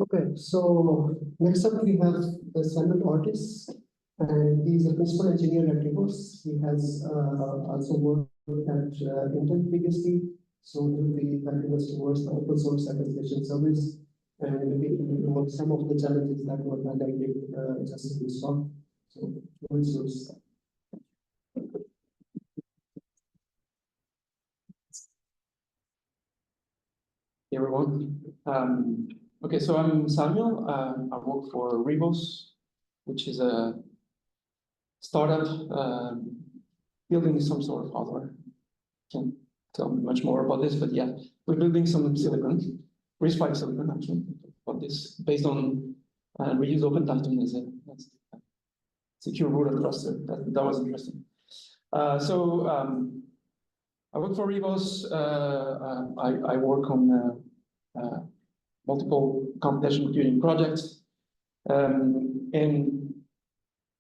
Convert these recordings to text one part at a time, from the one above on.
Okay, so next up we have Simon Ortiz, and he's a principal engineer at Rivos. He has also worked at Intel previously, so he will be helping us towards the open source attestation service and some of the challenges that were highlighted just in this talk. So, open source. Hey everyone. Okay, so I'm Samuel. I work for Rivos, which is a startup building some sort of hardware. Can't tell much more about this, but yeah, we're building some silicon, RISC-V silicon actually, about this based on we use OpenTitan as a secure root of trust. That was interesting. I work for Rivos. I work on multiple computational computing projects, and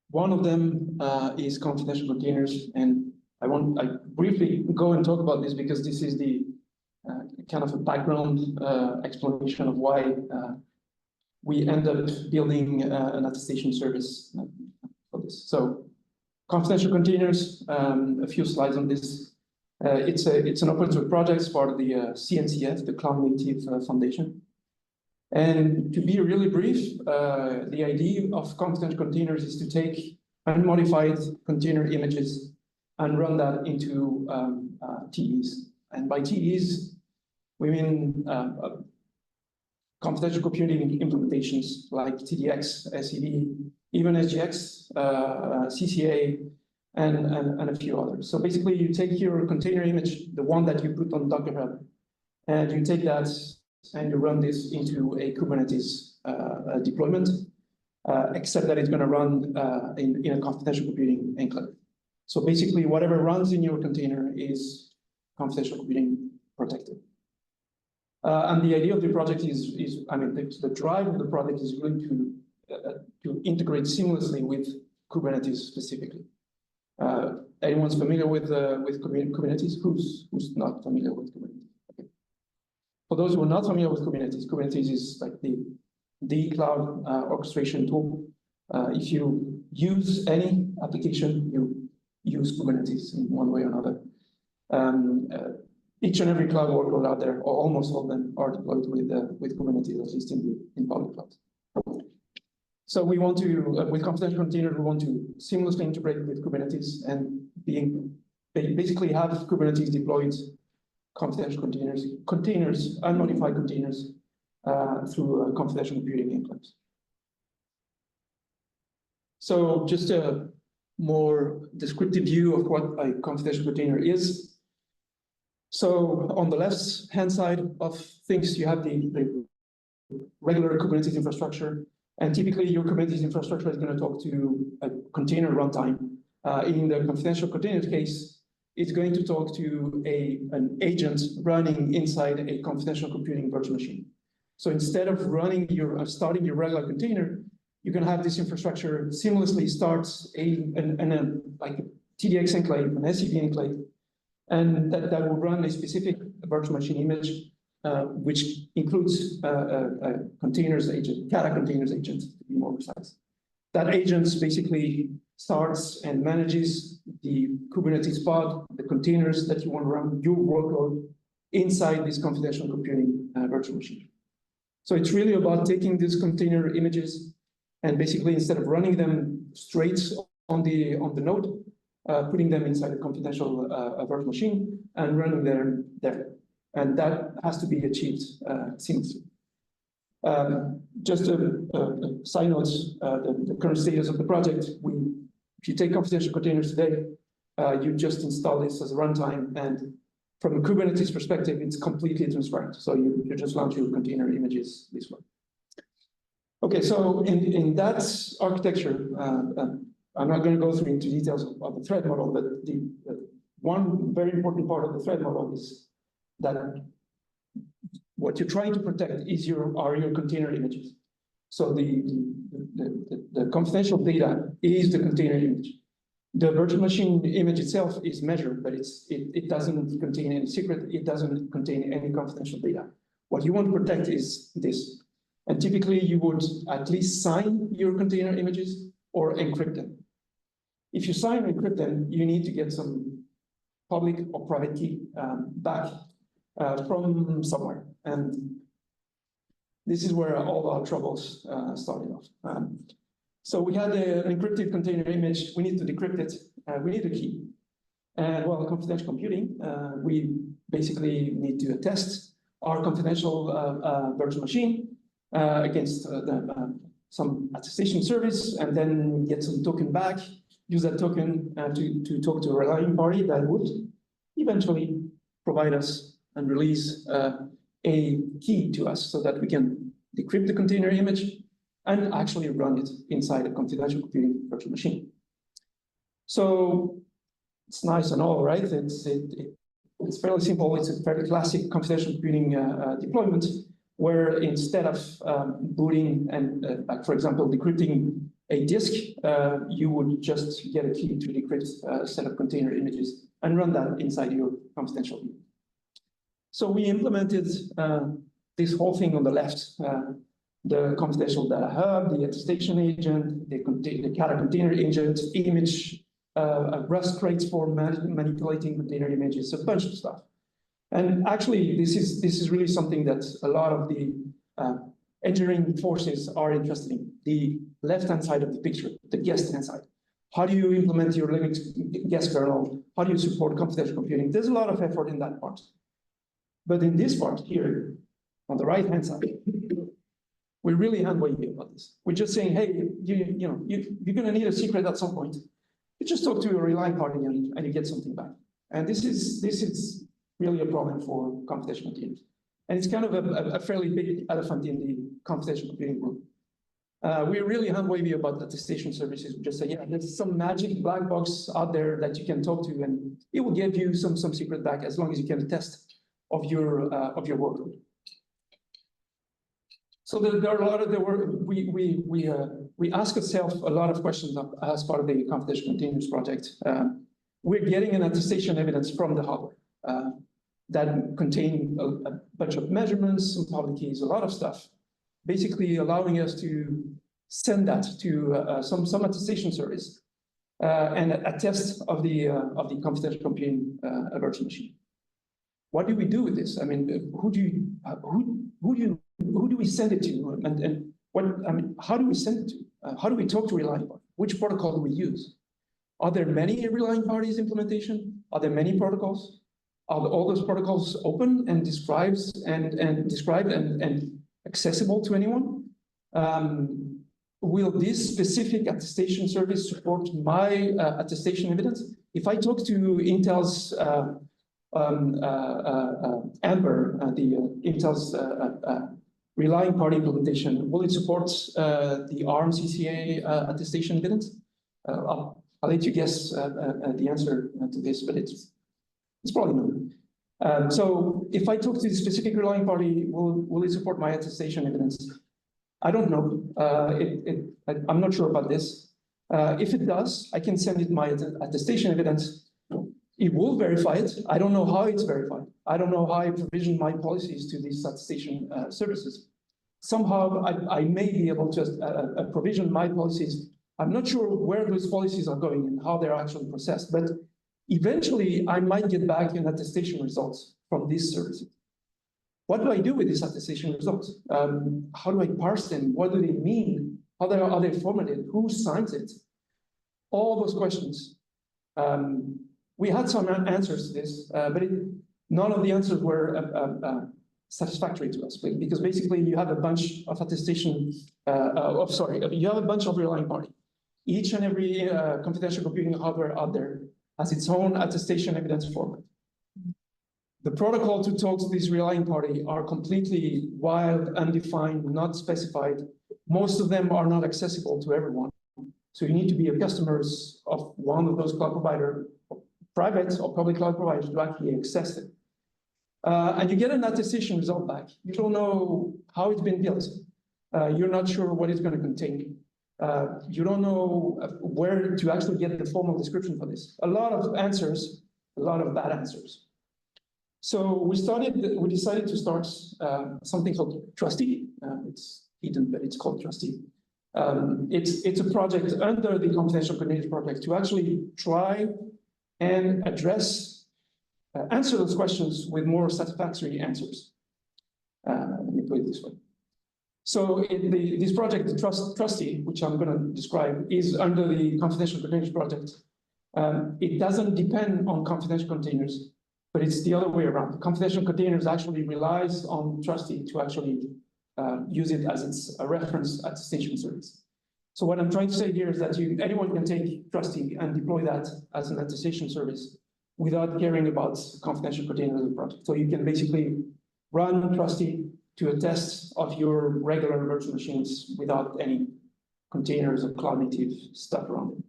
one of them is confidential containers. And I briefly go and talk about this because this is the kind of a background explanation of why we end up building an attestation service for this. So, confidential containers. A few slides on this. It's an open source project, part of the CNCF, the Cloud Native Foundation. And to be really brief, the idea of confidential containers is to take unmodified container images and run that into TEs. And by TEs, we mean confidential computing implementations like TDX, SED, even SGX, CCA, and a few others. So basically, you take your container image, the one that you put on Docker Hub, and you take that and you run this into a Kubernetes deployment, except that it's going to run in a confidential computing enclave. So basically, whatever runs in your container is confidential computing protected. And the idea of the project is the drive of the project is really to integrate seamlessly with Kubernetes specifically. Anyone's familiar with Kubernetes? Who's not familiar with Kubernetes? Okay. For those who are not familiar with Kubernetes, Kubernetes is like the cloud orchestration tool. If you use any application, you use Kubernetes in one way or another. Each and every cloud workload out there, or almost all of them, are deployed with Kubernetes, at least in public cloud. So we want to, with confidential containers, we want to seamlessly integrate with Kubernetes and basically have Kubernetes deployed confidential containers, unmodified containers through confidential computing enclaves. So just a more descriptive view of what a confidential container is. So on the left-hand side of things, you have the regular Kubernetes infrastructure. And typically, your Kubernetes infrastructure is going to talk to a container runtime. In the confidential container case, it's going to talk to an agent running inside a confidential computing virtual machine. So instead of starting your regular container, you can have this infrastructure seamlessly start like a TDX enclave, an SED enclave, and that will run a specific virtual machine image, which includes a containers agent, Kata containers agent, to be more precise. That agent basically starts and manages the Kubernetes pod, the containers that you want to run your workload inside this confidential computing virtual machine. So it's really about taking these container images and basically, instead of running them straight on the node, putting them inside a confidential virtual machine and running them there. And that has to be achieved seamlessly. Just a side note, the current status of the project, if you take confidential containers today, you just install this as a runtime, and from a Kubernetes perspective, it's completely transparent. So you just launch your container images this way. Okay, so in that architecture, I'm not going to go through into details of the thread model, but the one very important part of the thread model is that what you're trying to protect are your container images. So the confidential data is the container image. The virtual machine image itself is measured, but it doesn't contain any secret. It doesn't contain any confidential data. What you want to protect is this. And typically you would at least sign your container images or encrypt them. If you sign or encrypt them, you need to get some public or private key back from somewhere. And this is where all our troubles started off. So we had an encrypted container image, we need to decrypt it, we need a key. And well, confidential computing, we basically need to attest our confidential virtual machine against some attestation service, and then get some token back, use that token to talk to a relying party that would eventually provide us and release a key to us so that we can decrypt the container image and actually run it inside a confidential computing virtual machine. So it's nice and all, right? It's fairly simple. It's a fairly classic confidential computing deployment, where instead of booting and, like for example, decrypting a disk, you would just get a key to decrypt a set of container images and run that inside your confidential view. So we implemented this whole thing on the left, the confidential data hub, the attestation agent, the Kata container agent, image, Rust crates for manipulating container images, a bunch of stuff. And actually, this is really something that a lot of the engineering forces are interested in. The left-hand side of the picture, the guest-hand side. How do you implement your Linux guest kernel? How do you support confidential computing? There's a lot of effort in that part. But in this part here, on the right-hand side, we're really hand-wavy about this. We're just saying, hey, you're going to need a secret at some point. You just talk to a relying party and you get something back. And this is really a problem for computational teams. And it's kind of a fairly big elephant in the computational computing group. We're really hand-wavy about attestation services. We just say, yeah, there's some magic black box out there that you can talk to, and it will give you some secret back as long as you can attest of your workload. So there are a lot of we ask ourselves a lot of questions as part of the computational containers project. We're getting an attestation evidence from the hardware that contain a bunch of measurements, some public keys, a lot of stuff, basically allowing us to send that to some attestation service and attest of the confidential computing virtual machine. What do we do with this? I mean, who do we send it to? And what, I mean, how do we send it to? How do we talk to relying parties? Which protocol do we use? Are there many relying parties implementation? Are there many protocols? Are all those protocols open and described and accessible to anyone? Will this specific attestation service support my attestation evidence? If I talk to Intel's Amber, Intel's relying party implementation, will it support the ARM CCA attestation evidence? I'll let you guess the answer to this, but it's probably no. So if I talk to the specific relying party, will it support my attestation evidence? I don't know. I'm not sure about this. If it does, I can send it my attestation evidence. It will verify it. I don't know how it's verified. I don't know how I provision my policies to these attestation services. Somehow I may be able to provision my policies. I'm not sure where those policies are going and how they're actually processed, but eventually I might get back an attestation results from these services. What do I do with these attestation results? How do I parse them? What do they mean? How are they formatted? Who signs it? All those questions. We had some answers to this, but none of the answers were satisfactory to us, because basically you have a bunch of attestation, you have a bunch of relying party. Each and every confidential computing hardware out there has its own attestation evidence format. The protocol to talk to this relying party are completely wild, undefined, not specified. Most of them are not accessible to everyone. So you need to be a customer of one of those cloud providers, private or public cloud providers, to actually access it. And you get an attestation result back. You don't know how it's been built. You're not sure what it's going to contain. You don't know where to actually get the formal description for this. A lot of answers, a lot of bad answers. So we decided to start something called Trustee. It's hidden, but it's called Trustee. It's a project under the Confidential Containers project to actually try and answer those questions with more satisfactory answers. Let me put it this way. So this project, the Trustee, which I'm going to describe, is under the Confidential Containers project. It doesn't depend on confidential containers, but it's the other way around. Confidential containers actually relies on Trustee to actually use it as a reference attestation service. So what I'm trying to say here is that anyone can take Trustee and deploy that as an attestation service without caring about confidential containers of the project. So you can basically run Trustee to attest of your regular virtual machines without any containers or cloud native stuff around it.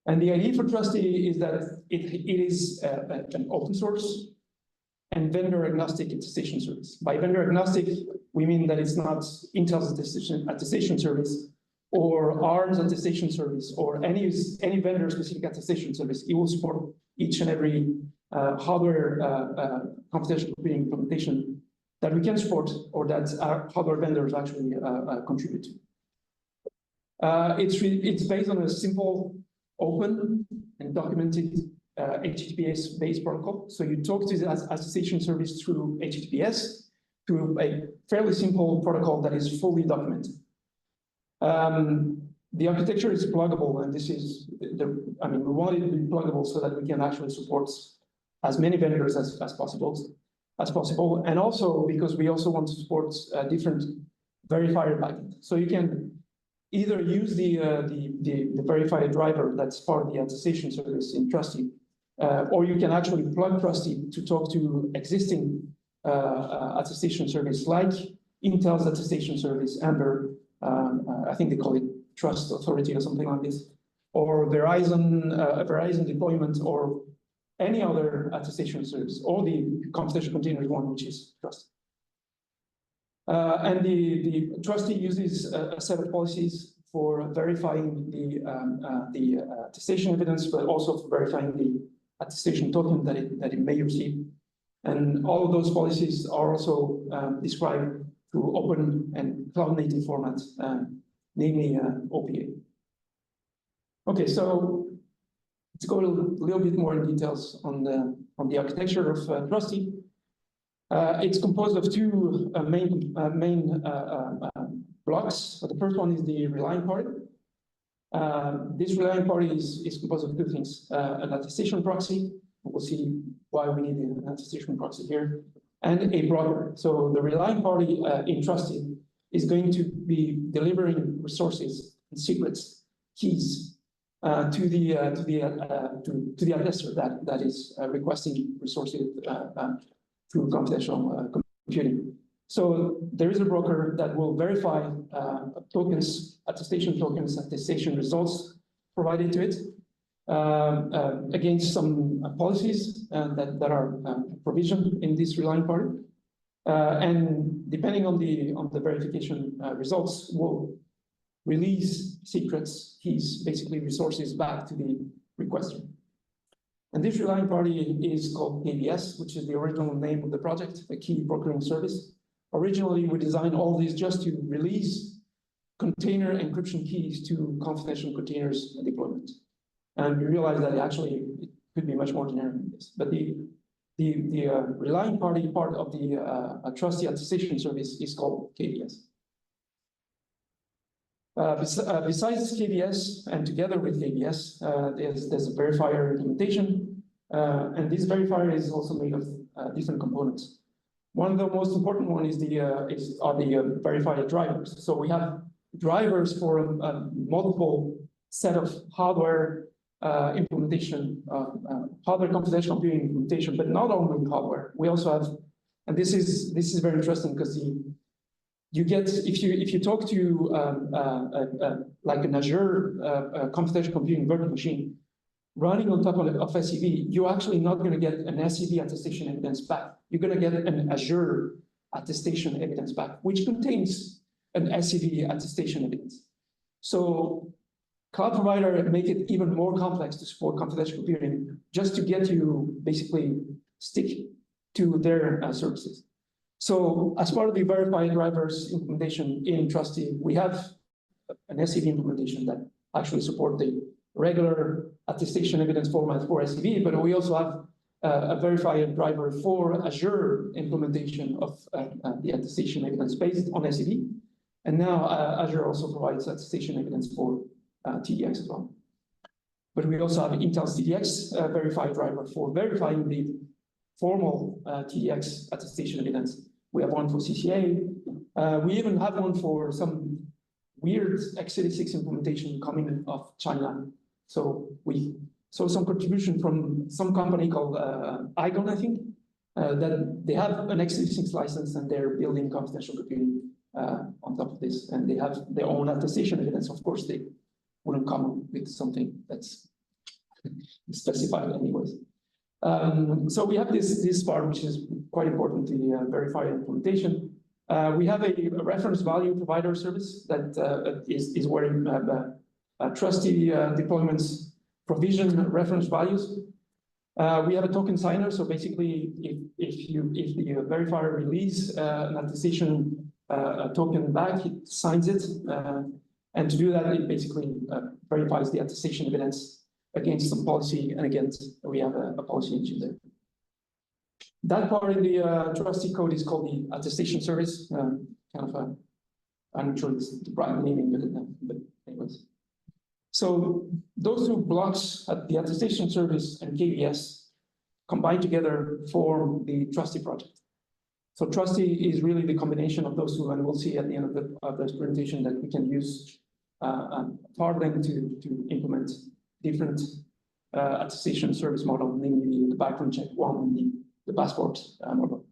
And the idea for Trustee is that it is an open source and vendor-agnostic attestation service. By vendor-agnostic, we mean that it's not Intel's attestation service or ARM's attestation service or any vendor-specific attestation service. It will support each and every hardware confidential computing implementation that we can support or that our hardware vendors actually contribute to. It's based on a simple, open, and documented HTTPS-based protocol. So you talk to the attestation service through HTTPS, through a fairly simple protocol that is fully documented. The architecture is pluggable, and this is we want it to be pluggable so that we can actually support as many vendors as possible, and also because we also want to support different verifier backend. So you can either use the verifier driver that's part of the attestation service in Trustee, or you can actually plug Trustee to talk to existing attestation service like Intel's attestation service, Amber, I think they call it Trust Authority or something like this, or Verizon deployment, or any other attestation service, or the confidential containers one, which is Trustee. And the Trustee uses a set of policies for verifying the attestation evidence, but also for verifying the attestation token that it may receive. And all of those policies are also described through open and cloud-native formats, namely OPA. Okay, so let's go a little bit more in details on the architecture of Trustee. It's composed of two main blocks. So the first one is the relying party. This relying party is composed of two things: an attestation proxy. We'll see why we need an attestation proxy here, and a broker. So the relying party in Trustee is going to be delivering resources and secrets, keys to the attester that is requesting resources through confidential computing. So there is a broker that will verify tokens, attestation results provided to it against some policies that are provisioned in this relying party. And depending on the verification results, will release secrets, keys, basically resources back to the requester. And this relying party is called KBS, which is the original name of the project, a key brokering service. Originally, we designed all these just to release container encryption keys to confidential containers deployment. And we realized that actually it could be much more generic than this. But the relying party part of the Trustee attestation service is called KBS. Besides KBS, and together with KBS, there's a verifier implementation, and this verifier is also made of different components. One of the most important one is the verifier drivers. So we have drivers for a multiple set of hardware implementation, hardware confidential computing implementation, but not only hardware. We also have, and this is very interesting because you get, if you talk to like an Azure confidential computing virtual machine running on top of SCV, you're actually not going to get an SCV attestation evidence back. You're going to get an Azure attestation evidence back, which contains an SCV attestation evidence. So cloud provider make it even more complex to support confidential computing just to get you basically stick to their services. So as part of the verified drivers implementation in Trustee, we have an SCV implementation that actually support the regular attestation evidence format for SCV, but we also have a verified driver for Azure implementation of the attestation evidence based on SCV. And now Azure also provides attestation evidence for TDX as well. But we also have Intel's TDX verified driver for verifying the formal TDX attestation evidence. We have one for CCA. We even have one for some weird x86 implementation coming of China. So we saw some contribution from some company called Igon, I think, that they have an x86 license and they're building confidential computing on top of this. And they have their own attestation evidence. Of course, they wouldn't come with something that's specified anyways. So we have this part, which is quite important, the verified implementation. We have a reference value provider service that is where you have trustee deployments provision reference values. We have a token signer, so basically, if the verifier release an attestation token back, it signs it, and to do that, it basically verifies the attestation evidence against some policy, and again, we have a policy engine there. That part of the trustee code is called the attestation service. Kind of I'm not sure it's the right naming, but anyways. So those two blocks at the attestation service and KVS combined together form the trustee project. So trustee is really the combination of those two, and we'll see at the end of this presentation that we can use Farblend to implement different attestation service model, namely the background check one and the passport model.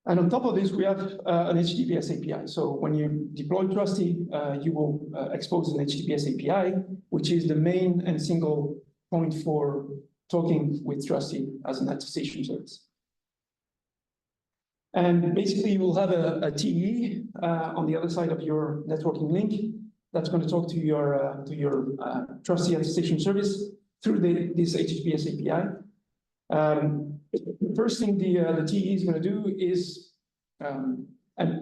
And on top of this, we have an HTTPS API. So when you deploy Trustee, you will expose an HTTPS API, which is the main and single point for talking with Trustee as an attestation service. And basically, you will have a TE on the other side of your networking link that's going to talk to your Trustee attestation service through this HTTPS API. The first thing the TE is going to do is, and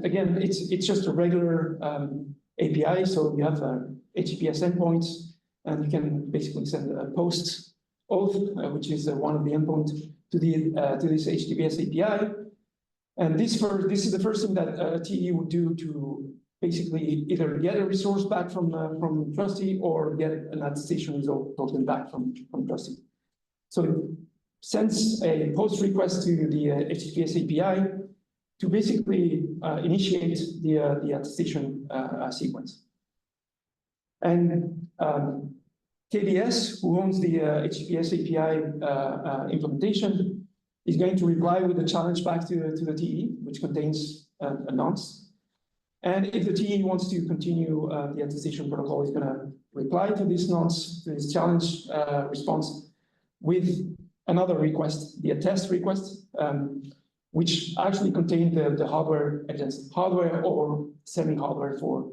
again, it's just a regular API. So you have HTTPS endpoints, and you can basically send a post auth, which is one of the endpoints to this HTTPS API. And this is the first thing that TE would do to basically either get a resource back from Trustee or get an attestation result token back from Trustee. So it sends a post request to the HTTPS API to basically initiate the attestation sequence. And KBS, who owns the HTTPS API implementation, is going to reply with a challenge back to the TE, which contains a nonce. And if the TE wants to continue the attestation protocol, is going to reply to this nonce, to this challenge response, with another request, the attest request, which actually contains the hardware evidence, hardware or semi-hardware for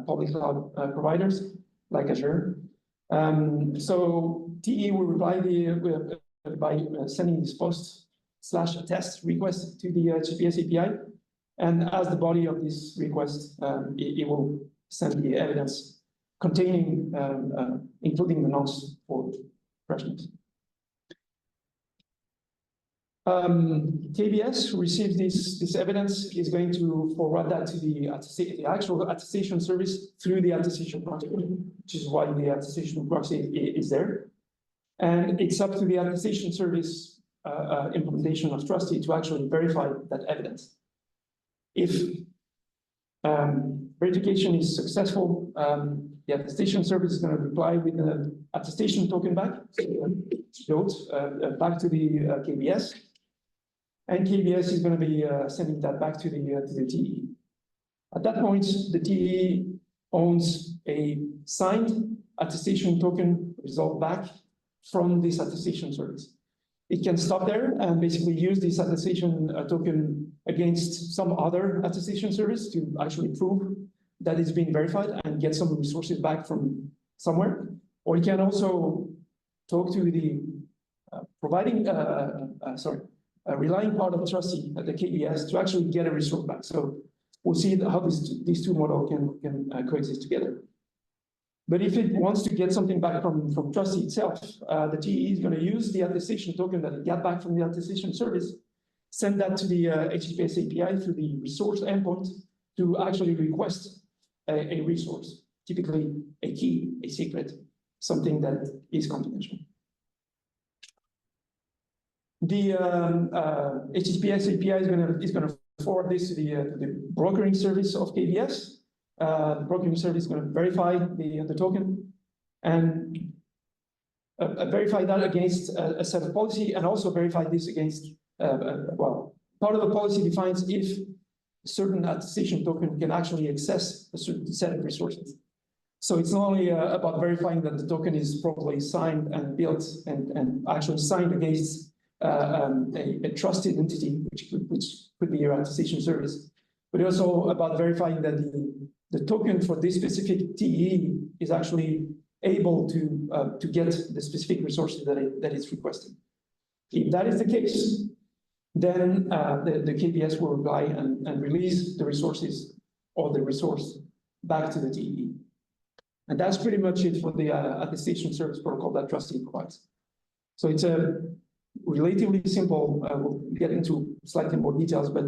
public cloud providers like Azure. So TE will reply by sending this post/attest request to the HTTPS API. And as the body of this request, it will send the evidence containing, including the nonce for freshness. KBS receives this evidence, is going to forward that to the actual attestation service through the attestation project, which is why the attestation proxy is there. And it's up to the attestation service implementation of Trustee to actually verify that evidence. If verification is successful, the attestation service is going to reply with an attestation token back, back to the KBS. And KBS is going to be sending that back to the TE. At that point, the TE owns a signed attestation token result back from this attestation service. It can stop there and basically use this attestation token against some other attestation service to actually prove that it's been verified and get some resources back from somewhere. Or you can also talk to the relying part of the trustee at the KBS to actually get a resource back. So we'll see how these two models can coexist together. But if it wants to get something back from trustee itself, the TE is going to use the attestation token that it got back from the attestation service, send that to the HTTPS API through the resource endpoint to actually request a resource, typically a key, a secret, something that is confidential. The HTTPS API is going to forward this to the brokering service of KBS. The brokering service is going to verify the token and verify that against a set of policy, and also verify this against, well, part of the policy defines if a certain attestation token can actually access a certain set of resources. So it's not only about verifying that the token is properly signed and built and actually signed against a trusted entity, which could be your attestation service, but also about verifying that the token for this specific TE is actually able to get the specific resources that it's requesting. If that is the case, then the KBS will reply and release the resources or the resource back to the TE. And that's pretty much it for the attestation service protocol that trustee provides. So it's a relatively simple, we'll get into slightly more details, but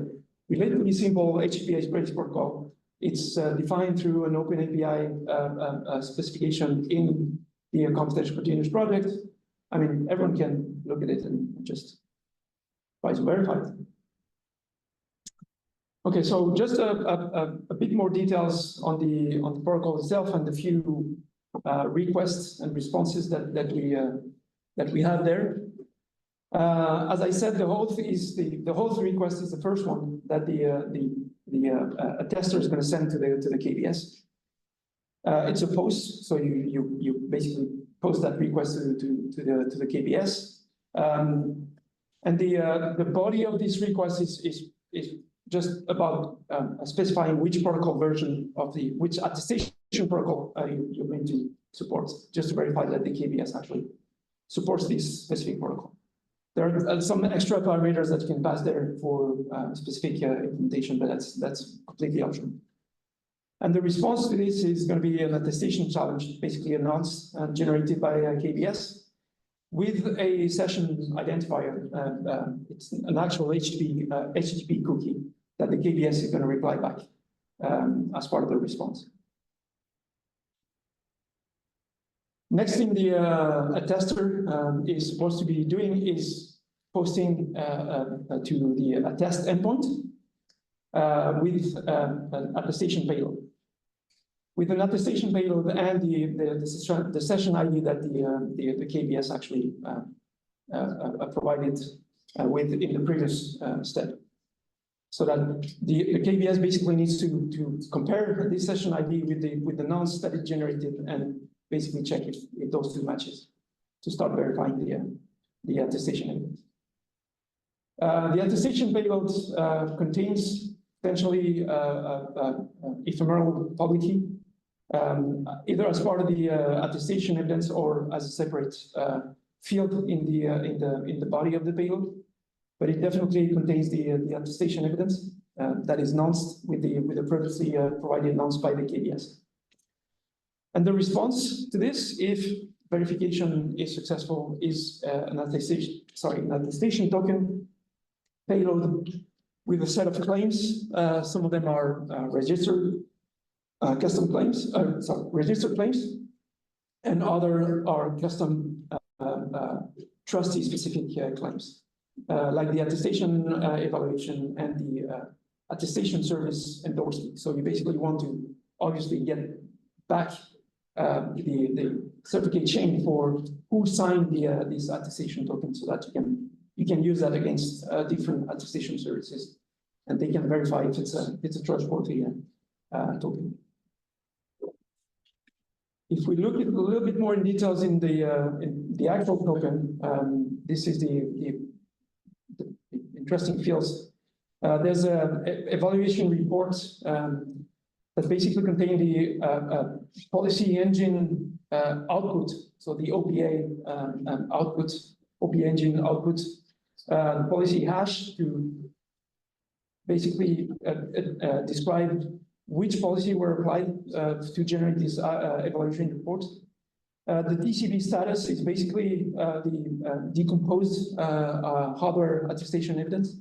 relatively simple HTTPS protocol. It's defined through an open API specification in the Containers Trustee project. I mean, everyone can look at it and just try to verify it. Okay, so just a bit more details on the protocol itself and the few requests and responses that we have there. As I said, the host request is the first one that a tester is going to send to the KBS. It's a post, so you basically post that request to the KBS, and the body of this request is just about specifying which protocol version of which attestation protocol you're going to support, just to verify that the KBS actually supports this specific protocol. There are some extra parameters that you can pass there for specific implementation, but that's completely optional. And the response to this is going to be an attestation challenge, basically a nonce generated by KBS with a session identifier. It's an actual HTTP cookie that the KBS is going to reply back as part of the response. Next thing the attester is supposed to be doing is posting to the attest endpoint with an attestation payload. With an attestation payload and the session ID that the KBS actually provided with in the previous step. So that the KBS basically needs to compare this session ID with the nonce that it generated and basically check if those two matches to start verifying the attestation evidence. The attestation payload contains potentially ephemeral public key, either as part of the attestation evidence or as a separate field in the body of the payload. But it definitely contains the attestation evidence that is nonced with the previously provided nonce by the KBS. And the response to this, if verification is successful, is an attestation token payload with a set of claims. Some of them are registered custom claims, registered claims, and other are custom trustee-specific claims, like the attestation evaluation and the attestation service endorsement. So you basically want to obviously get back the certificate chain for who signed this attestation token, so that you can use that against different attestation services, and they can verify if it's a trustworthy token. If we look at a little bit more in details in the actual token, this is the interesting fields. There's a evaluation report that basically contain the policy engine output, so the OPA output, OPA engine output the policy hash to basically describe which policy were applied to generate this evaluation report. The TCB status is basically the decomposed hardware attestation evidence,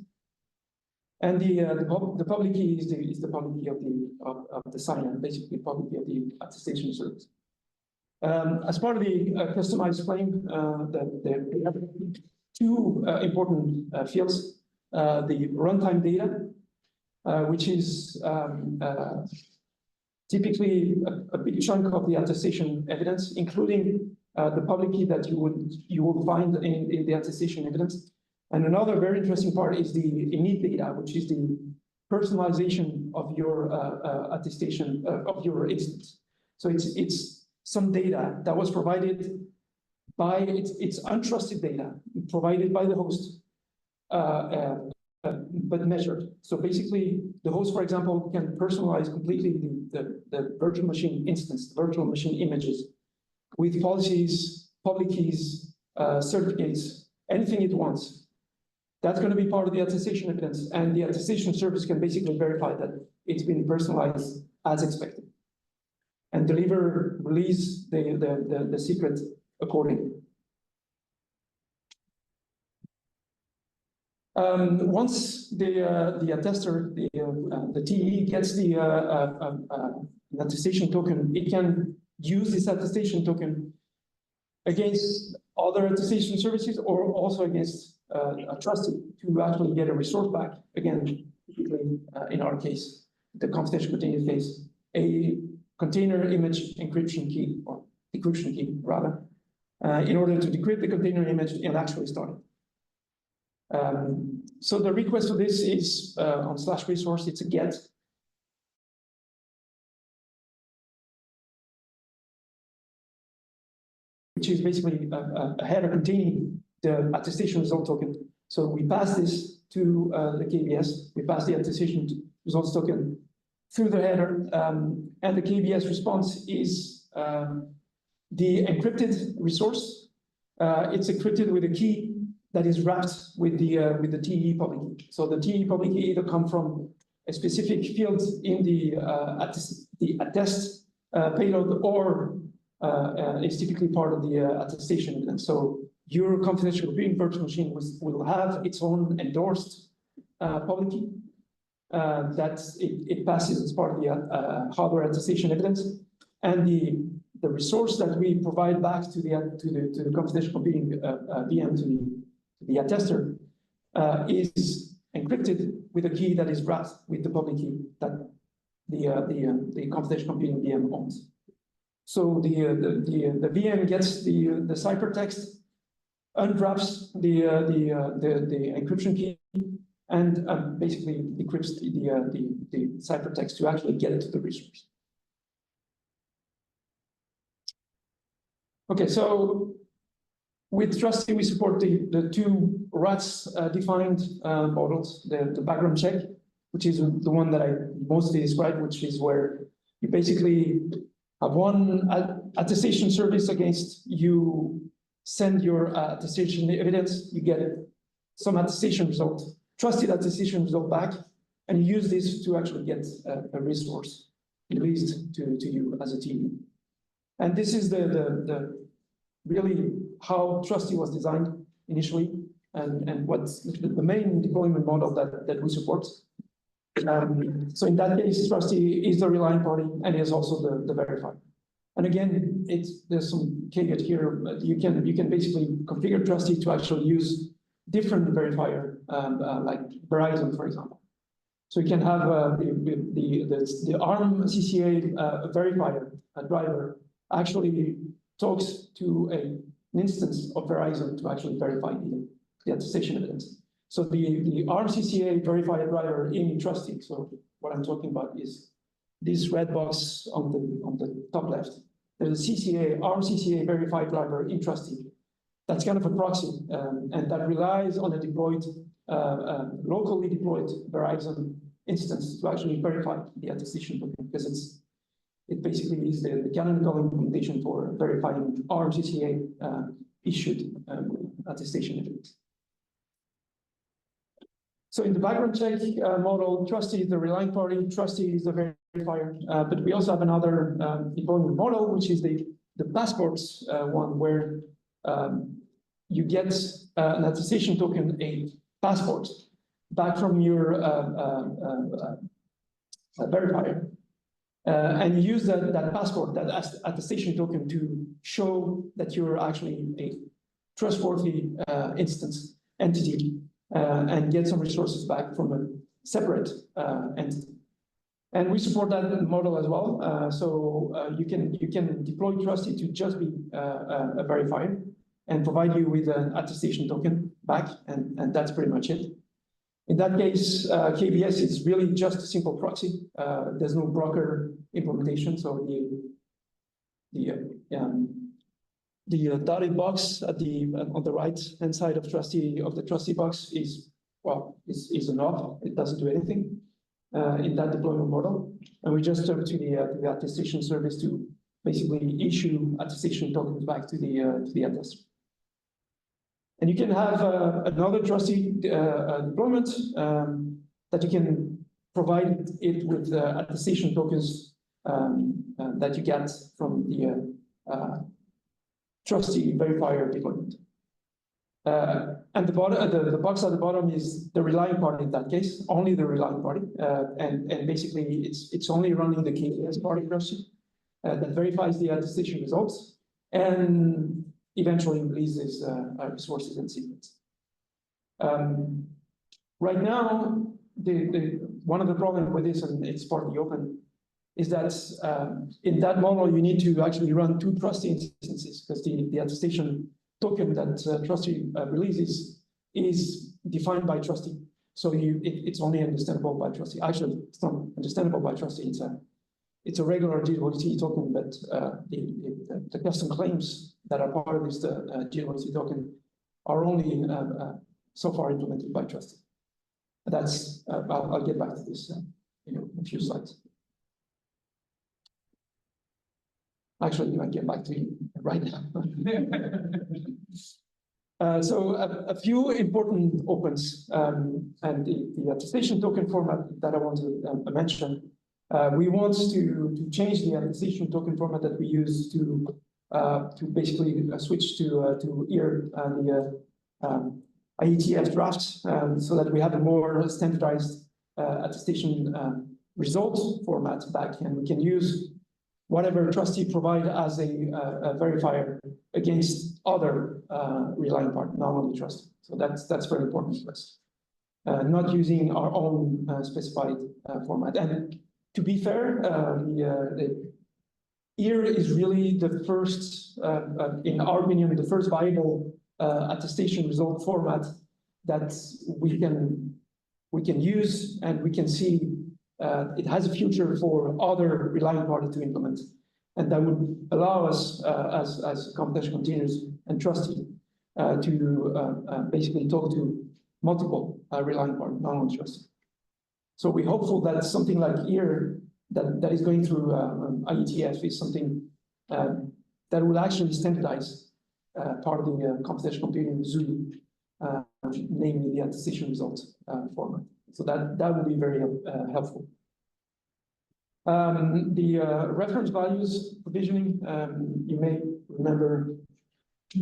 and the public key is the public key of the signer, basically public key of the attestation service. As part of the customized claim, they have two important fields: the runtime data, which is typically a big chunk of the attestation evidence, including the public key that you will find in the attestation evidence. And another very interesting part is the init data, which is the personalization of your attestation of your instance. So it's some data that was provided by it's untrusted data provided by the host, but measured. So basically, the host, for example, can personalize completely the virtual machine instance, virtual machine images, with policies, public keys, certificates, anything it wants. That's going to be part of the attestation evidence, and the attestation service can basically verify that it's been personalized as expected, and release the secret accordingly. Once the attester, the TE gets the attestation token, it can use this attestation token against other attestation services or also against a trustee to actually get a resource back. Again, in our case, the confidential container case, a container image encryption key, or decryption key rather, in order to decrypt the container image and actually start it. So the request for this is on /resource, it's a get. Which is basically a header containing the attestation result token. So we pass this to the KBS, we pass the attestation results token through the header, and the KBS response is the encrypted resource. It's encrypted with a key that is wrapped with the TE public key. So the TE public key either come from a specific field in the attest payload, or is typically part of the attestation evidence. So your confidential computing virtual machine will have its own endorsed public key that it passes as part of the hardware attestation evidence, and the resource that we provide back to the confidential computing VM, to the attester, is encrypted with a key that is wrapped with the public key that the confidential computing VM owns. So the VM gets the ciphertext, unwraps the encryption key, and basically decrypts the ciphertext to actually get it to the resource. Okay, so with Trustee, we support the two RATS defined models, the background check, which is the one that I mostly described, which is where you basically have one attestation service against you send your attestation evidence, you get some attestation result, trusted attestation result back, and you use this to actually get a resource released to you as a team. And this is the really how Trustee was designed initially, and what's the main deployment model that we support. So in that case, Trustee is the relying party and is also the verifier. And again, there's some caveat here, but you can basically configure Trustee to actually use different verifier, like Verizon, for example. So you can have the ARM CCA verifier, a driver, actually talks to an instance of Verizon to actually verify the attestation evidence. So the ARM CCA verifier driver in Trustee, so what I'm talking about is this red box on the top left. There's a CCA, ARM CCA verified driver in Trustee. That's kind of a proxy, and that relies on a deployed, locally deployed Verizon instance to actually verify the attestation token, because it basically is the canonical implementation for verifying ARM CCA issued attestation evidence. So in the background check model, trustee is the relying party, trustee is the verifier. But we also have another deployment model, which is the passports one, where you get an attestation token, a passport, back from your verifier. And you use that passport, that attestation token, to show that you're actually a trustworthy entity, and get some resources back from a separate entity. And we support that model as well. So you can deploy trustee to just be a verifier and provide you with an attestation token back, and that's pretty much it. In that case, KBS is really just a simple proxy. There's no broker implementation, so the dotted box at on the right hand side of the trustee box is enough. It doesn't do anything in that deployment model, and we just turn to the attestation service to basically issue attestation tokens back to the attester. And you can have another trustee deployment that you can provide it with attestation tokens that you get from the trustee verifier deployment. And the box at the bottom is the relying party in that case, only the relying party, and basically it's only running the KBS part of trustee that verifies the attestation results and eventually releases resources and secrets. Right now, one of the problems with this, and it's part of the open, is that in that model you need to actually run two trustee instances, because the attestation token that trustee releases is defined by trustee. So it's only understandable by trustee. Actually, it's not understandable by trustee. It's a regular GWT token, but the custom claims that are part of this GWT token are only so far implemented by trustee. That's I'll get back to this in a few slides. Actually, I get back to you right now. So a few important opens and the attestation token format that I want to mention. We want to change the attestation token format that we use to basically switch to EAR the IETF drafts, so that we have a more standardized attestation result format back, and we can use whatever trustee provide as a verifier against other relying party, not only trustee. So that's very important for us. Not using our own specified format. And to be fair, the EAR is really the first, in our opinion, the first viable attestation result format that we can use, and we can see it has a future for other relying party to implement, and that would allow us as computational containers and trustee to basically talk to multiple relying party, not only trustee. So we're hopeful that something like EAR that is going through IETF is something that will actually standardize part of the computational computing zoo, namely the attestation results format. So that would be very helpful. The reference values provisioning, you may remember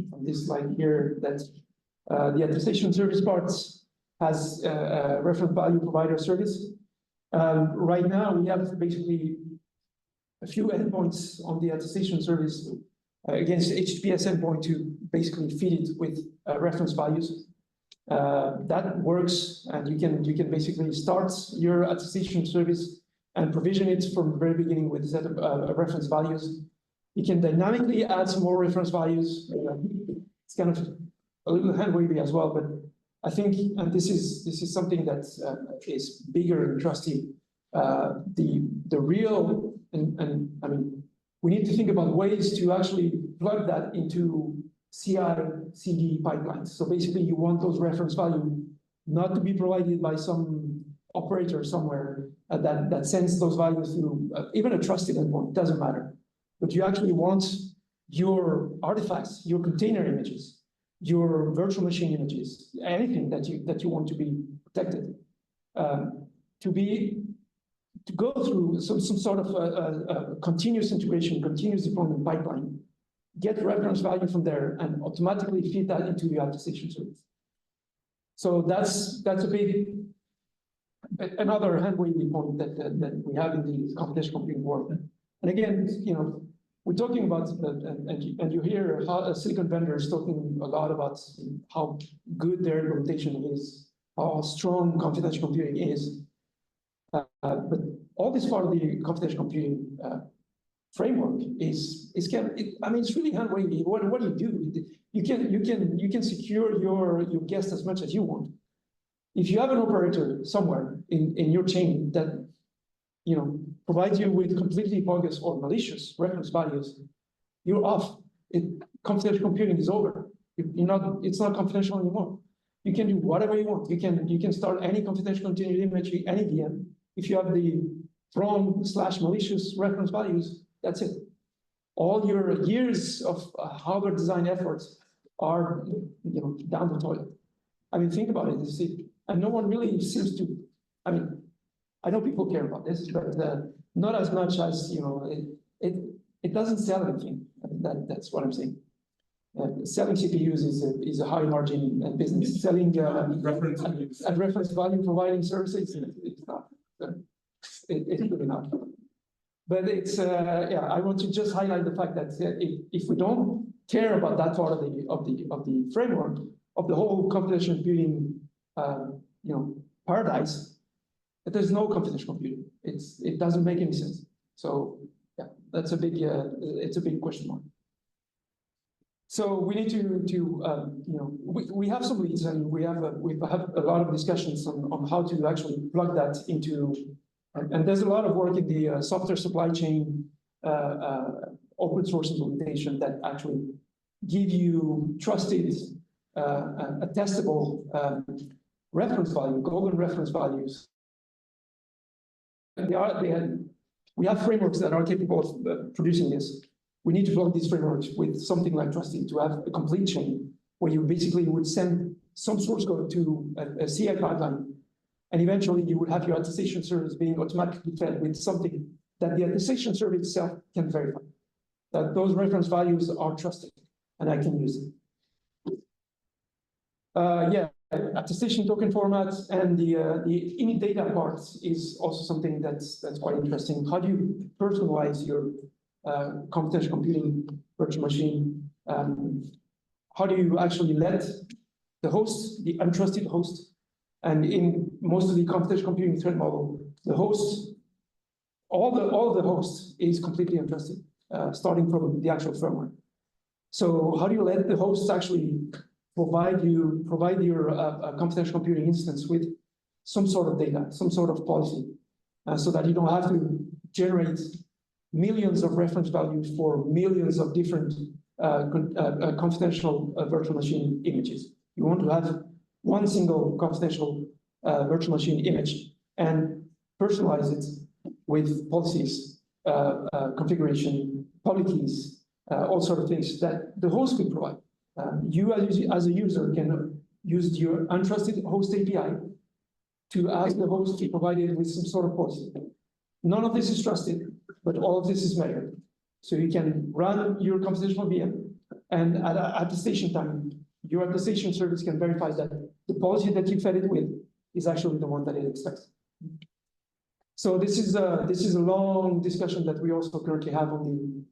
from this slide here that the attestation service parts has a reference value provider service. Right now, we have basically a few endpoints on the attestation service against HTTPS endpoint to basically feed it with reference values. That works, and you can basically start your attestation service and provision it from the very beginning with a set of reference values. You can dynamically add some more reference values. It's kind of a little hand-wavy as well, but I think, and this is something that is bigger in trustee. The real, and I mean, we need to think about ways to actually plug that into CI/CD pipelines. So basically, you want those reference values not to be provided by some operator somewhere that sends those values through even a trusted endpoint, doesn't matter. But you actually want your artifacts, your container images, your virtual machine images, anything that you want to be protected to go through some sort of a continuous integration, continuous deployment pipeline, get reference value from there, and automatically feed that into the attestation service. So that's another hand-wavy point that we have in the computational computing world. And again, we're talking about, and you hear how a silicon vendor is talking a lot about how good their implementation is, how strong computational computing is. But all this part of the computational computing framework is it's really hand-wavy. What do? You can secure your guest as much as you want. If you have an operator somewhere in your chain that provides you with completely bogus or malicious reference values, you're off. Confidential computing is over. It's not confidential anymore. You can do whatever you want. You can start any confidential continuous image, any VM. If you have the wrong/malicious reference values, that's it. All your years of hardware design efforts are down the toilet. Think about it. And no one really seems to. I know people care about this, but not as much as it doesn't sell anything. That's what I'm saying. Selling CPUs is a high margin business. Selling reference value providing services, it's not. It's really not. But it's I want to just highlight the fact that if we don't care about that part of the framework of the whole computational computing paradise, there's no computational computing. It doesn't make any sense. So yeah, that's a big it's a big question mark. So we need we have some leads, and we've had a lot of discussions on how to actually plug that into, and there's a lot of work in the software supply chain open source implementation that actually give you trusted, attestable reference value, golden reference values. We have frameworks that are capable of producing this. We need to plug these frameworks with something like Trustee to have a complete chain where you basically would send some source code to a CI pipeline, and eventually you would have your attestation service being automatically fed with something that the attestation service itself can verify, that those reference values are trusted, and I can use it. Attestation token formats and the init data part is also something that's quite interesting. How do you personalize your computational computing virtual machine? How do you actually let the host, the untrusted host, and in most of the computational computing thread model, the host, all of the hosts is completely untrusted, starting from the actual firmware. So how do you let the hosts actually provide your computational computing instance with some sort of data, some sort of policy, so that you don't have to generate millions of reference values for millions of different confidential virtual machine images. You want to have one single confidential virtual machine image and personalize it with policies, configuration, public keys, all sort of things that the host could provide. You as a user can use your untrusted host API to ask the host to provide it with some sort of policy. None of this is trusted, but all of this is measured. So you can run your computational VM, and at attestation time, your attestation service can verify that the policy that you fed it with is actually the one that it expects. So this is a long discussion that we also currently have on the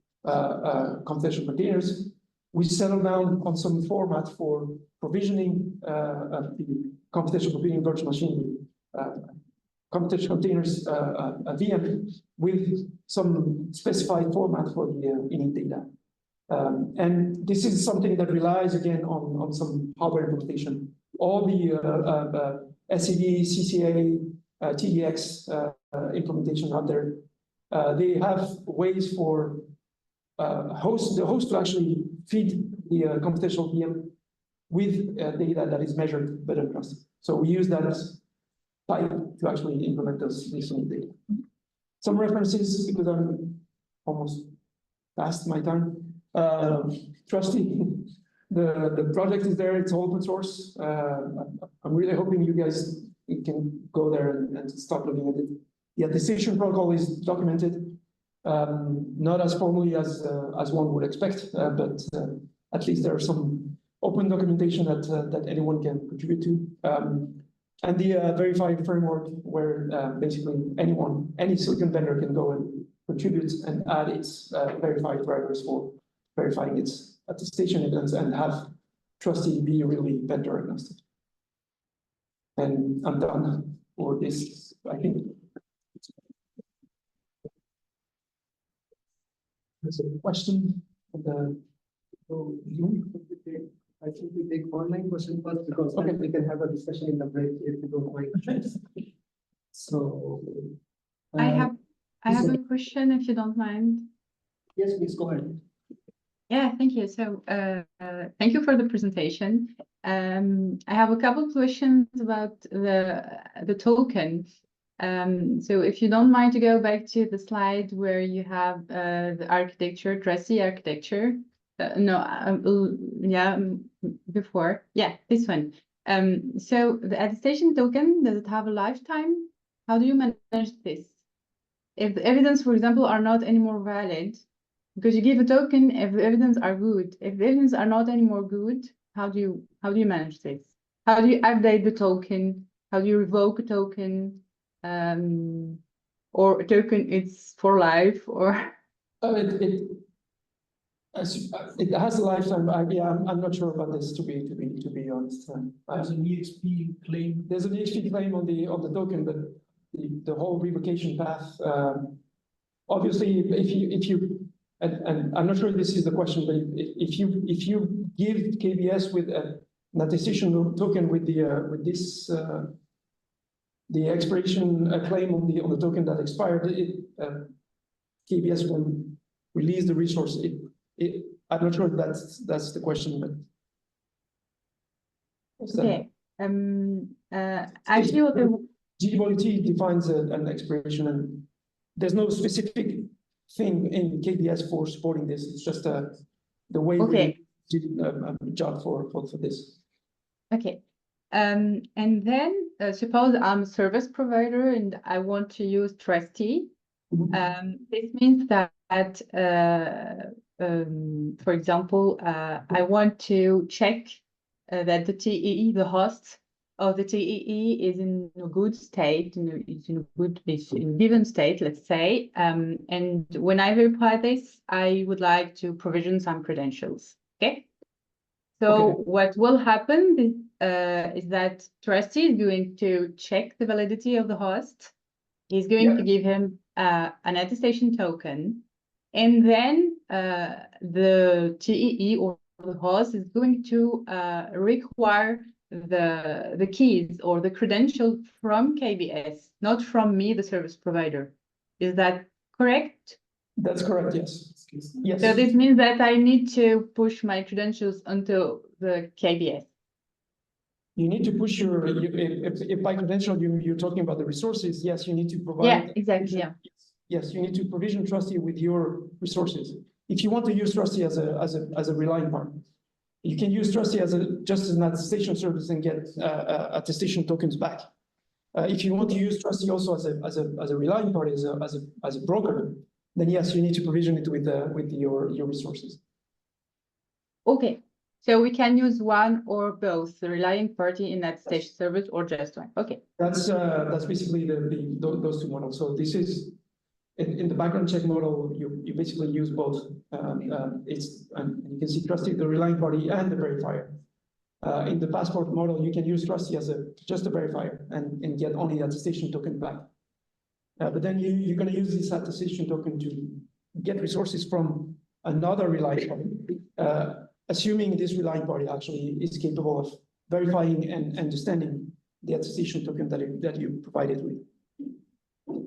computational containers. We settled down on some format for provisioning the computational computing virtual machine, computational containers VM with some specified format for the init data. And this is something that relies again on some hardware implementation. All the SED, CCA, TDX implementation out there, they have ways for the host to actually feed the computational VM with data that is measured but untrusted. So we use that type to actually implement this data. Some references, because I'm almost past my time. Trustee, the project is there, it's open source. I'm really hoping you guys you can go there and start looking at it. The attestation protocol is documented, not as formally as one would expect, but at least there are some open documentation that anyone can contribute to. And the verified framework, where basically any silicon vendor can go and contribute and add its verified drivers for verifying its attestation evidence and have trustee be really vendor agnostic. And I'm done for this, I think. There's a question. I think we take online question first, because then we can have a discussion in the break if you don't mind. So. I have a question, if you don't mind. Yes, please go ahead. Yeah, thank you. So thank you for the presentation. I have a couple of questions about the token. So if you don't mind to go back to the slide where you have the architecture, trustee architecture. Before. Yeah, this one. So the attestation token, does it have a lifetime? How do you manage this? If the evidence, for example, are not anymore valid, because you give a token if the evidence are good. If the evidence are not anymore good, how do you manage this? How do you update the token? How do you revoke a token? Or a token it's for life, or it has a lifetime. I'm not sure about this, to be honest. There's an EXP claim. There's an EXP claim on the token, but the whole revocation path. Obviously, if you and I'm not sure this is the question, but if you give KBS with an attestation token with the expiration claim on the token that expired, KBS will release the resource. I'm not sure if that's the question, but okay. Actually, what GWT defines an expiration, and there's no specific thing in KBS for supporting this. It's just the way we did a job for this. Okay. And then suppose I'm a service provider and I want to use trustee. This means that for example, I want to check that the TEE, the host of the TEE, is in a good state, it's in a given state, let's say. And when I verify this, I would like to provision some credentials. Okay. So what will happen is that trustee is going to check the validity of the host. He's going to give him an attestation token, and then the TEE or the host is going to require the keys or the credentials from KBS, not from me, the service provider. Is that correct? That's correct, yes. Yes. So this means that I need to push my credentials onto the KBS. You need to push if by credential you're talking about the resources, yes, you need to provide. Yeah, exactly. Yeah. Yes, you need to provision trustee with your resources. If you want to use trustee as a relying partner, you can use trustee just as an attestation service and get attestation tokens back. If you want to use trustee also as a relying party, as a broker, then yes, you need to provision it with your resources. Okay, so we can use one or both, the relying party in attestation service, or just one. Okay. That's basically those two models. So this is in the background check model. You basically use both. And you can see trustee, the relying party, and the verifier. In the passport model, you can use trustee as just a verifier and get only the attestation token back. But then you're going to use this attestation token to get resources from another relying party, assuming this relying party actually is capable of verifying and understanding the attestation token that you provided with.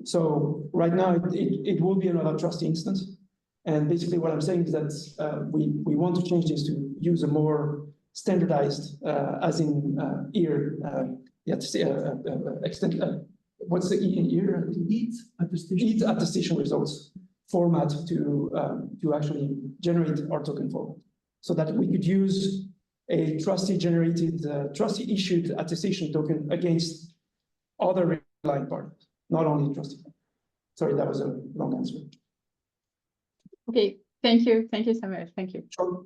So right now it will be another trustee instance, and basically what I'm saying is that we want to change this to use a more standardized, as in EAR, what's the E in EAR? EAT attestation results format to actually generate our token format, so that we could use a trustee generated, trustee issued attestation token against other relying parties, not only trustee. Sorry, that was a long answer. Okay, thank you so much, thank you. Sure.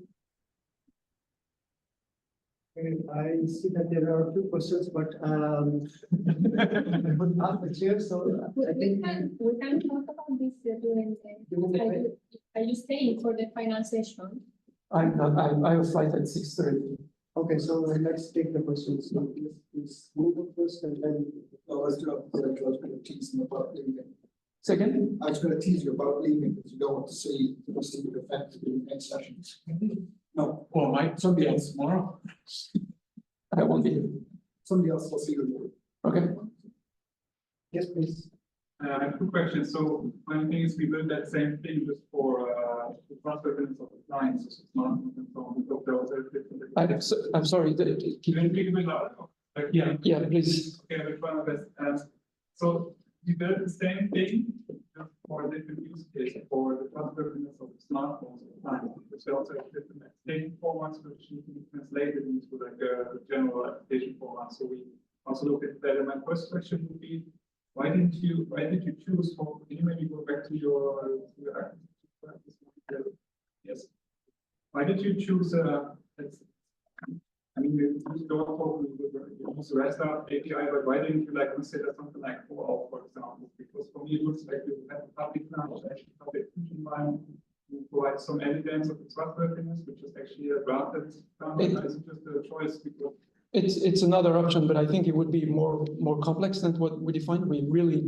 Okay, I see that there are a few questions, but I would ask the chair, so I think. We can talk about this during the, are you staying for the final session? I'm not, I have a flight at 6:30. Okay, so let's take the questions. So please move on first and then. I was going to tease you about leaving. Second, I was going to tease you about leaving because you don't want to see the receiving effect in the next session. No, Well, might somebody else tomorrow? I won't be here. somebody else will see you. Okay. Yes, please. I have two questions. So one thing is we built that same thing just for the transfer evidence of the clients, so it's not and so on. We talked about that. I'm sorry. Can you speak a bit louder? Yeah. Yeah, please. Okay, I will try my best. So we built the same thing just for a different use case for the transfer evidence of the smartphones of the clients. Because we also have different attestation formats which need to be translated into like a general application format. So we also look at that. And my first question would be, why did you choose for, can you maybe go back to your yes. Why did you choose I mean you don't talk you use the REST API, but why didn't you like consider something like OAuth, for example? Because for me it looks like you have a public cloud, actually public environment, you provide some evidence of the trustworthiness, which is actually a granted it's just a choice because It's another option, but I think it would be more complex than what we defined. We really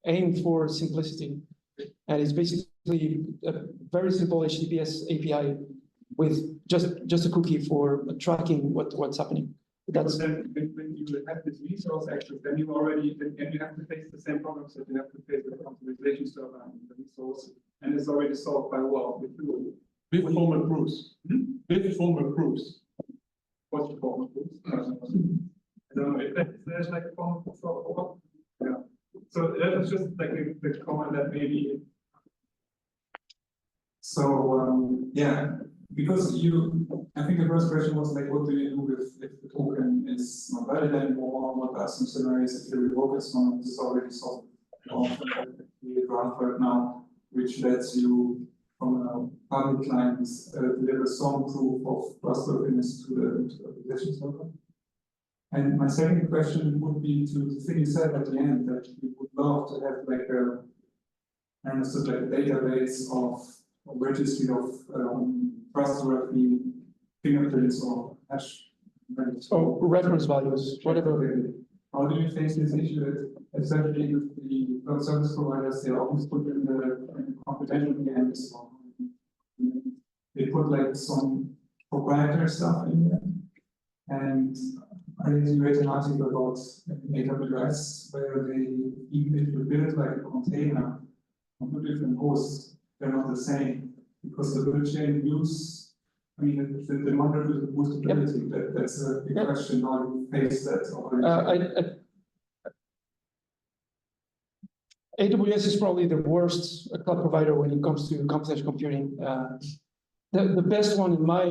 aim for simplicity, and it's basically a very simple HTTPS API with just a cookie for tracking what's happening. That's then when you have this resource access, then you have to face the same problems that you have to face with the authorization server and the resource, and it's already solved by OAuth with Google. With formal proofs. With formal proofs. What's the form of this? I don't know if there's like a form of OAuth. Yeah. So that was just like the comment that maybe. So yeah, because I think the first question was like, what do you do if the token is not valid anymore? What are some scenarios if you revoke it? So this is already solved. The graph right now, which lets you from a public client deliver some proof of trustworthiness to the application server. And my second question would be to the thing you said at the end that you would love to have like a database of a registry of trustworthy fingerprints or hash. or reference values, whatever. How do you face this issue that essentially with the cloud service providers, they always put in the confidential games, they put like some proprietary stuff in there. And I read an article about AWS where they, even if you build like a container on two different hosts, they're not the same because the build chain use, I mean, the model with the boostability, that's a big question, how you face that. AWS is probably the worst cloud provider when it comes to computational computing. The best one in my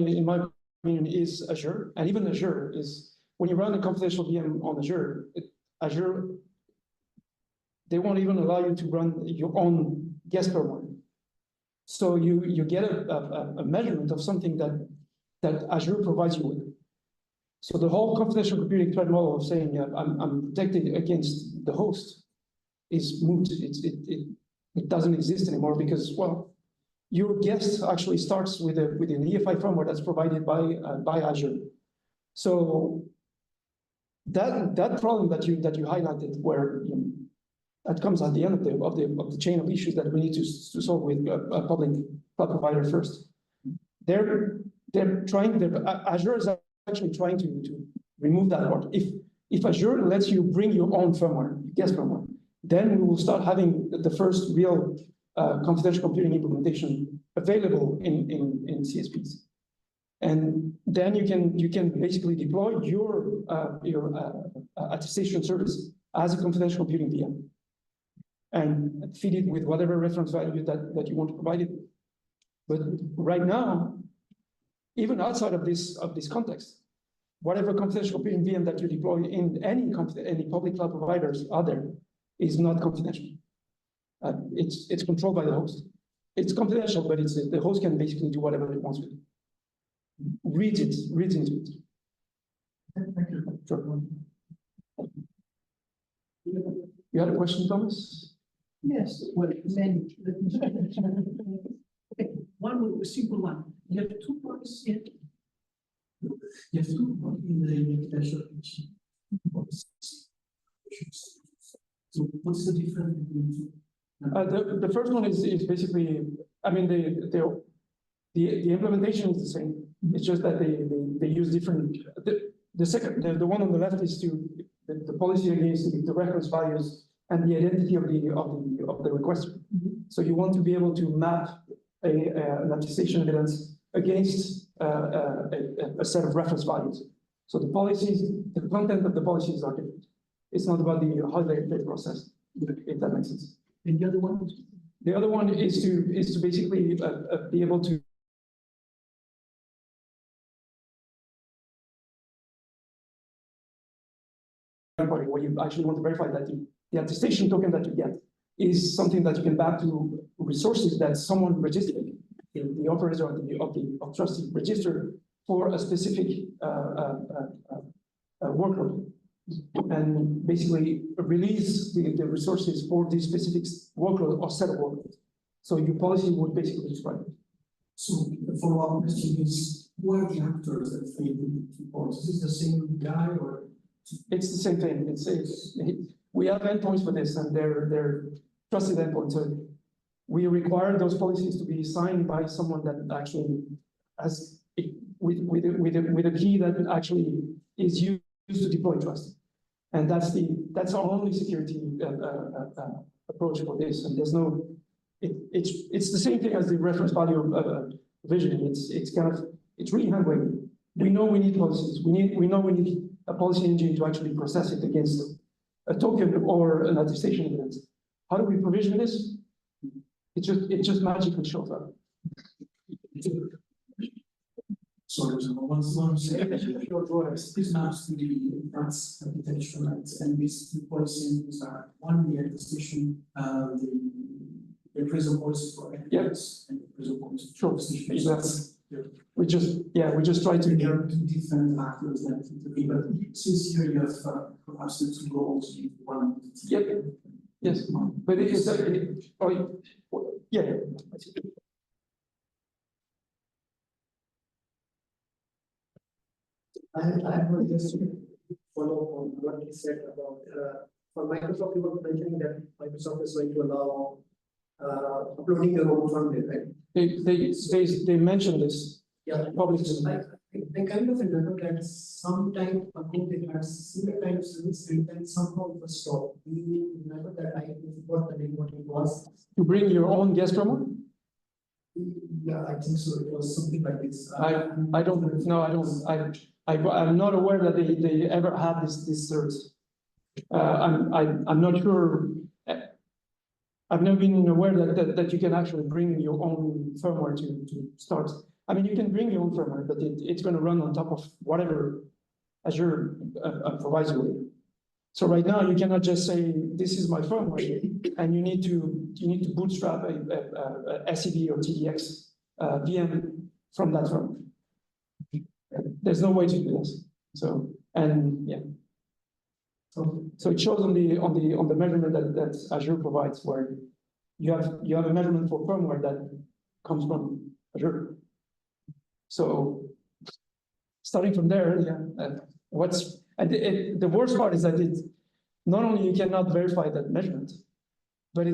opinion is Azure, and even Azure is when you run a computational VM on Azure, they won't even allow you to run your own guest firmware. So you get a measurement of something that Azure provides you with. So the whole computational computing threat model of saying I'm protected against the host is moot. It doesn't exist anymore because, well, your guest actually starts with an EFI firmware that's provided by Azure. So that problem that you highlighted, where that comes at the end of the chain of issues that we need to solve with a public cloud provider first. Azure is actually trying to remove that part. If Azure lets you bring your own firmware, guest firmware, then we will start having the first real confidential computing implementation available in CSPs. And then you can basically deploy your attestation service as a confidential computing VM and feed it with whatever reference value that you want to provide it. But right now, even outside of this context, whatever confidential VM that you deploy in any public cloud providers out there is not confidential. It's controlled by the host. It's confidential, but the host can basically do whatever it wants with it. Reads into it. Thank you. Sure. You had a question, Thomas? Yes, well, many. Okay, one simple one. You have 2 points here. You have 2 points in the attestation. So what's the difference between two? The first one is basically, I mean, the implementation is the same. It's just that they use different. The one on the left is the policy against the reference values and the identity of the requester. So you want to be able to map an attestation evidence against a set of reference values. So the policies, the content of the policies are different. It's not about how they process, if that makes sense. And the other one? The other one is to basically be able to where you actually want to verify that the attestation token that you get is something that you can back to resources that someone registered, the operator of trustee registered for a specific workload, and basically release the resources for the specific workload or set of workloads. So your policy would basically describe it. So the follow-up question is, who are the actors that fail to report? Is this the same guy or? It's the same thing. We have endpoints for this, and they're trusted endpoints. So we require those policies to be signed by someone that actually has with a key that actually is used to deploy trust, and that's our only security approach for this. And there's no, it's the same thing as the reference value vision. It's really hand-wavy. We know we need policies. We know we need a policy engine to actually process it against a token or an attestation evidence. How do we provision this? It just magically shows up. Sorry, one second. This maps to the France architecture, right? And these 2 policies are one, the attestation, the prison policy for evidence, and the prison policy. Sure, exactly. We just try to. There are 2 different actors that intervene, but since here you have perhaps the 2 roles in one. Yep. Yes, but it is. Yeah. I would just follow up on what you said about for Microsoft. You were mentioning that Microsoft is going to allow uploading your own firmware, right? They mentioned this. Yeah, publicly. I kind of remember that some time ago they had similar kind of service, and then somehow it was stopped. Do you remember that? I forgot the name, what it was. To bring your own guest firmware? Yeah, I think so. It was something like this. I don't know. I'm not aware that they ever had this service. I'm not sure. I've never been aware that you can actually bring your own firmware to start. I mean, you can bring your own firmware, but it's going to run on top of whatever Azure provides you with. So right now, you cannot just say, "This is my firmware," and you need to bootstrap a SCD or TDX VM from that firmware. There's no way to do this. So it shows on the measurement that Azure provides, where you have a measurement for firmware that comes from Azure. So starting from there, the worst part is that not only you cannot verify that measurement, but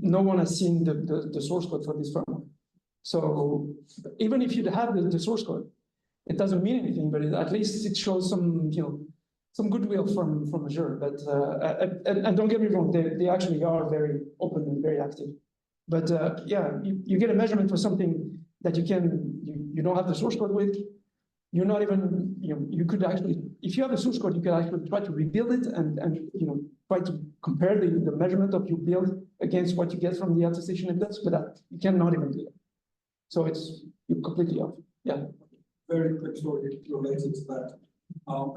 no one has seen the source code for this firmware. So even if you have the source code, it doesn't mean anything, but at least it shows some goodwill from Azure. But and don't get me wrong, they actually are very open and very active. But you get a measurement for something that you don't have the source code with. You're not even, you could actually, if you have a source code, you can actually try to rebuild it and try to compare the measurement of your build against what you get from the attestation evidence, but you cannot even do that. So you're completely off. Yeah. very quick story related to that.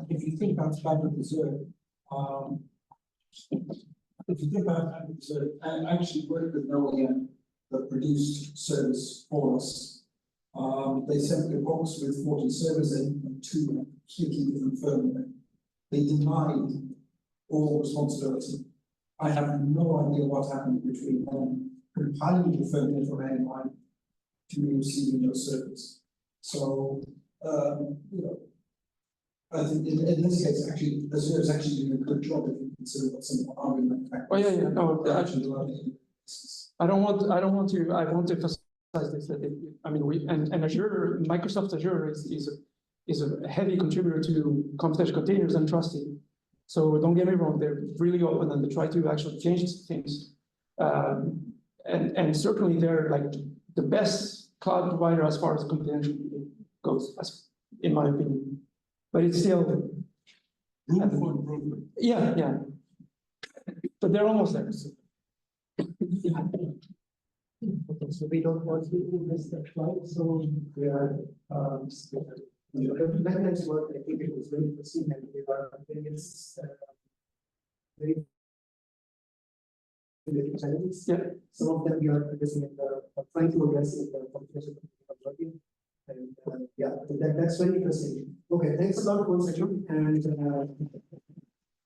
If you think about standard reserve, I actually worked with an OEM that produced servers for us. They sent me a box with 40 servers in and 2 completely different firmware. They denied all responsibility. I have no idea what happened between them compiling the firmware from AMI to receiving those servers. So, you know, I think in this case, actually, Azure is actually doing a good job if you consider what some argument. Oh, yeah, no, actually. I want to emphasize this, that I mean, and Azure, Microsoft Azure is a heavy contributor to Containers, Containers and Trustee. So don't get me wrong, they're really open and they try to actually change things. And certainly they're like the best cloud provider as far as containers goes, in my opinion. But it's still room for improvement. Yeah. But they're almost there. Okay, so we don't want to miss that slide, so we are, Netherlands work, I think it was very interesting, and we are, I think it's, very challenges. Yeah. Some of them we are addressing in trying to address in the competition working. And, yeah, that's very interesting. Okay, thanks a lot, one second, and,